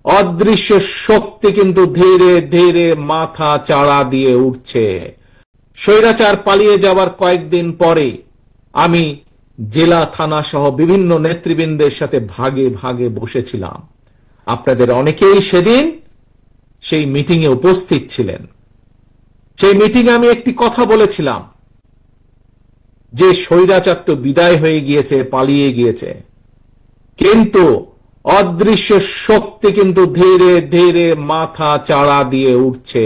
অদৃশ্য শক্তি কিন্তু ধীরে ধীরে মাথা চাড়া দিয়ে উঠছে। স্বৈরাচার পালিয়ে যাওয়ার কয়েকদিন পরে আমি জেলা থানা সহ বিভিন্ন নেতৃবৃন্দের সাথে ভাগে ভাগে বসেছিলাম। আপনাদের অনেকেই সেদিন সেই মিটিং এ উপস্থিত ছিলেন। সেই মিটিং এ আমি একটি কথা বলেছিলাম যে স্বৈরাচার তো বিদায় হয়ে গিয়েছে, পালিয়ে গিয়েছে, কিন্তু অদৃশ্য শক্তি কিন্তু ধীরে ধীরে মাথা চাড়া দিয়ে উঠছে।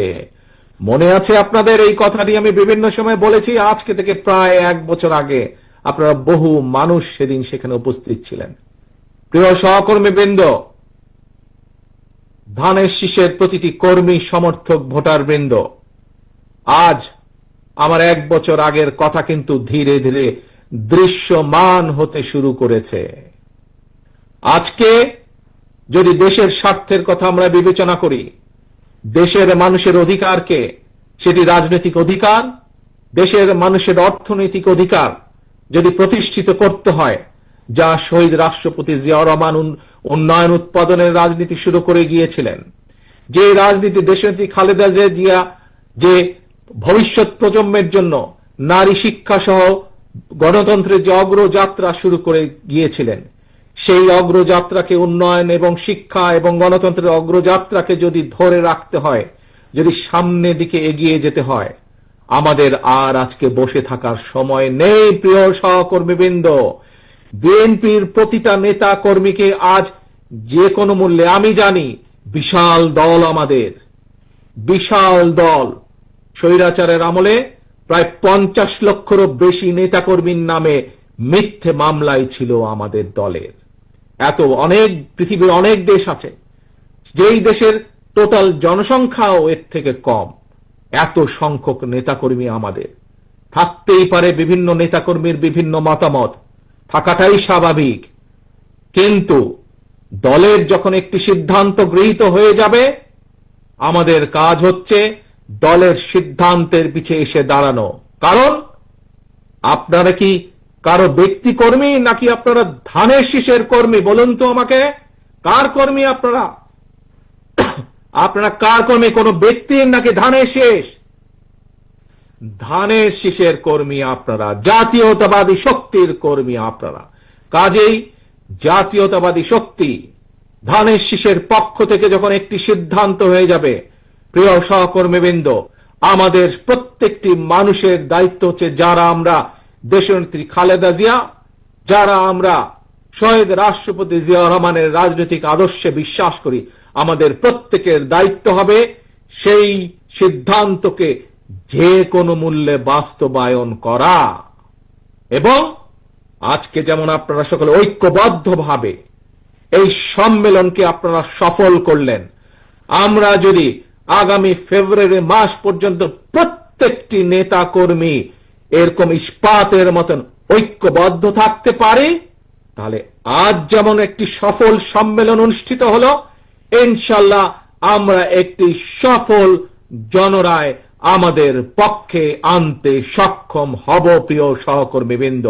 মনে আছে আপনাদের এই কথাটি আমি বিভিন্ন সময় বলেছি। আজকে থেকে প্রায় 1 বছর আগে আপনারা বহু মানুষ সেদিন সেখানে উপস্থিত ছিলেন। প্রিয় সহকর্মীবৃন্দ, ধানের শীষের প্রতিটি কর্মী, সমর্থক, ভোটার বৃন্দ, আজ আমার 1 বছর আগের কথা কিন্তু ধীরে ধীরে দৃশ্যমান হতে শুরু করেছে। আজকে যদি দেশের স্বার্থের কথা আমরা বিবেচনা করি, দেশের মানুষের অধিকারকে, সেটি রাজনৈতিক অধিকার, দেশের মানুষের অর্থনৈতিক অধিকার যদি প্রতিষ্ঠিত করতে হয়, যা শহীদ রাষ্ট্রপতি জিয়াউর রহমান উন্নয়ন উৎপাদনের রাজনীতি শুরু করে গিয়েছিলেন, যে রাজনীতি দেশনেত্রী খালেদা জিয়া যে ভবিষ্যৎ প্রজন্মের জন্য নারী শিক্ষা সহ গণতন্ত্রের যে অগ্রযাত্রা শুরু করে গিয়েছিলেন, সেই অগ্রযাত্রাকে, উন্নয়ন এবং শিক্ষা এবং গণতন্ত্রের অগ্রযাত্রাকে যদি ধরে রাখতে হয়, যদি সামনের দিকে এগিয়ে যেতে হয়, আমাদের আর আজকে বসে থাকার সময় নেই। প্রিয় সহকর্মীবৃন্দ, বিএনপির প্রতিটা নেতা কর্মীকে আজ যে কোনো মূল্যে, আমি জানি বিশাল দল, আমাদের বিশাল দল, স্বৈরাচারের আমলে প্রায় 50 লক্ষেরও বেশি নেতাকর্মীর নামে মিথ্যে মামলাই ছিল আমাদের দলের। এত অনেক পৃথিবীর অনেক দেশ আছে যেই দেশের টোটাল জনসংখ্যাও এর থেকে কম। এত সংখ্যক নেতাকর্মী আমাদের থাকতেই পারে, বিভিন্ন নেতাকর্মীর বিভিন্ন মতামত থাকাটাই স্বাভাবিক, কিন্তু দলের যখন একটি সিদ্ধান্ত গৃহীত হয়ে যাবে, আমাদের কাজ হচ্ছে দলের সিদ্ধান্তের পিছে এসে দাঁড়ানো। কারণ আপনারা কি কারো ব্যক্তি কর্মী, নাকি আপনারা ধানের শীষের কর্মী? বলুন তো আমাকে, কার কর্মী আপনারা? আপনারা কার কর্মী? কোন ব্যক্তির নাকি ধানের শীষ? ধানের শীষের কর্মী আপনারা, জাতীয়তাবাদী শক্তির কর্মী আপনারা। কাজেই জাতীয়তাবাদী শক্তি ধানের শীষের পক্ষ থেকে যখন একটি সিদ্ধান্ত হয়ে যাবে, প্রিয় সহকর্মীবৃন্দ, আমাদের প্রত্যেকটি মানুষের দায়িত্ব হচ্ছে, যারা আমরা দেশনেত্রী খালেদা জিয়া, যারা আমরা শহীদ রাষ্ট্রপতি জিয়াউর রহমানের রাজনৈতিক আদর্শে বিশ্বাস করি, আমাদের প্রত্যেকের দায়িত্ব হবে সেই সিদ্ধান্তকে যে কোনো মূল্যে বাস্তবায়ন করা। এবং আজকে যেমন আপনারা সকলে ঐক্যবদ্ধভাবে এই সম্মেলনকে আপনারা সফল করলেন, আমরা যদি আগামী ফেব্রুয়ারি মাস পর্যন্ত প্রত্যেকটি নেতা কর্মী এরকম ইস্পাতের মতন ঐক্যবদ্ধ থাকতে পারি, তাহলে আজ যেমন একটি সফল সম্মেলন অনুষ্ঠিত হলো, ইনশাআল্লাহ আমরা একটি সফল জনরায় আমাদের পক্ষে আনতে সক্ষম হব। প্রিয় সহকর্মীবৃন্দ।